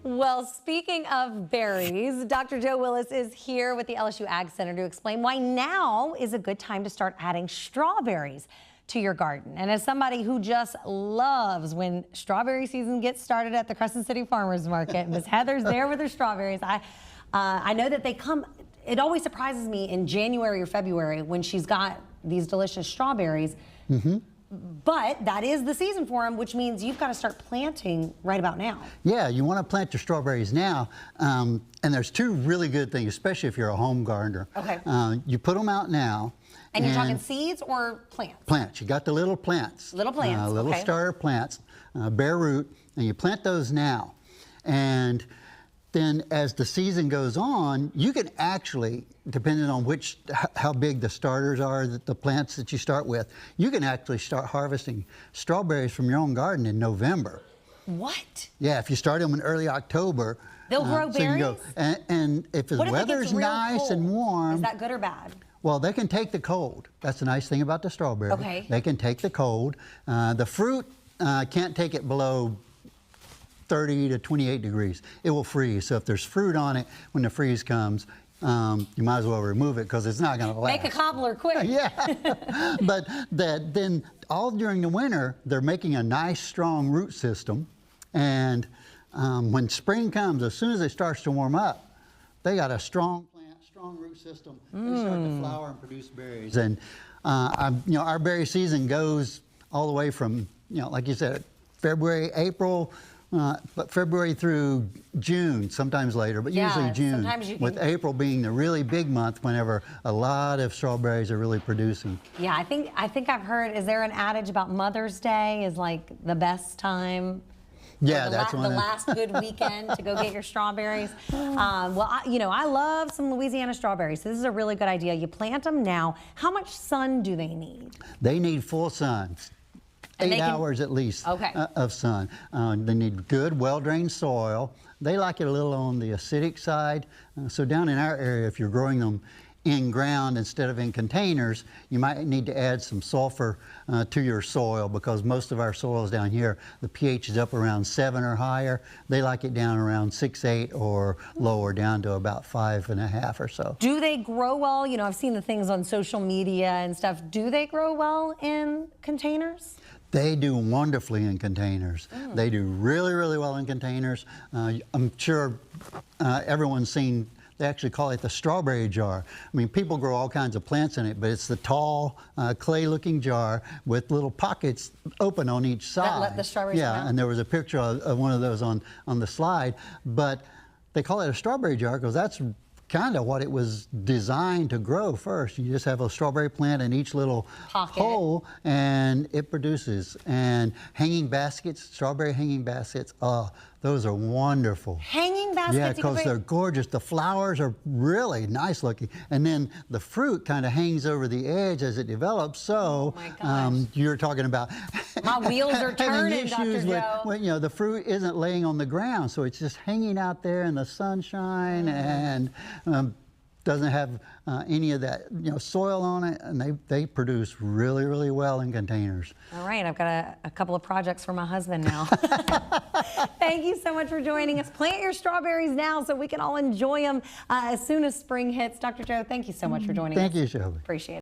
Well, speaking of berries, Dr. Joe Willis is here with the LSU Ag Center to explain why now is a good time to start adding strawberries to your garden. And as somebody who just loves when strawberry season gets started at the Crescent City Farmers Market, Miss Heather's there with her strawberries. I know that they come, it always surprises me in January or February when she's got these delicious strawberries. But that is the season for them, which means you've got to start planting right about now. Yeah, you want to plant your strawberries now. And there's two really good things, especially if you're a home gardener. Okay. You put them out now. And you're talking seeds or plants? Plants. You got the little plants. Little plants, little okay. starter plants, bare root, and you plant those now. And then as the season goes on, you can actually, depending on how big the starters are, the plants that you start with, you can actually start harvesting strawberries from your own garden in November. What? Yeah, if you start them in early October. They'll grow so berries? You go, and if the weather's nice and warm. Is that good or bad? Well, they can take the cold. That's the nice thing about the strawberry. Okay. They can take the cold. The fruit can't take it below 30 to 28 degrees. It will freeze. So if there's fruit on it, when the freeze comes, you might as well remove it because it's not going to last. Make a cobbler quick. Yeah. But then all during the winter, they're making a nice, strong root system. And when spring comes, as soon as it starts to warm up, they got a strong plant, strong root system. They start to flower and produce berries. And our berry season goes all the way from, like you said, February, April, but February through June, sometimes later, but usually June, with April being the really big month whenever a lot of strawberries are really producing. Yeah, I think I've heard, is there an adage about Mother's Day is like the best time? Yeah, that's the last good weekend to go get your strawberries. Well, I love some Louisiana strawberries, so this is a really good idea. You plant them now. How much sun do they need? they need full sun. 8 hours at least of sun. They need good, well-drained soil. They like it a little on the acidic side. So down in our area, if you're growing them in ground instead of in containers, you might need to add some sulfur to your soil because most of our soils down here, the pH is up around 7 or higher. They like it down around 6, 8 or lower, down to about 5.5 or so. Do they grow well? I've seen the things on social media and stuff. Do they grow well in containers? They do wonderfully in containers. They do really, really well in containers. I'm sure everyone's seen, they actually call it the strawberry jar. I mean, people grow all kinds of plants in it, but it's the tall, clay-looking jar with little pockets open on each side. That let the strawberries come out? And there was a picture of one of those on the slide. But they call it a strawberry jar because that's kind of what it was designed to grow first. You just have a strawberry plant in each little hole and it produces. And hanging baskets, strawberry hanging baskets, those are wonderful. Hanging baskets? Yeah, because they're gorgeous. The flowers are really nice looking. And then the fruit kind of hangs over the edge as it develops. So you're talking about my wheels are turning, Dr. Joe. When, the fruit isn't laying on the ground, so it's just hanging out there in the sunshine and doesn't have any of that soil on it, and they produce really, really well in containers. All right, I've got a couple of projects for my husband now. Thank you so much for joining us. Plant your strawberries now so we can all enjoy them as soon as spring hits. Dr. Joe, thank you so much for joining us. Thank you, Shelby. Appreciate it.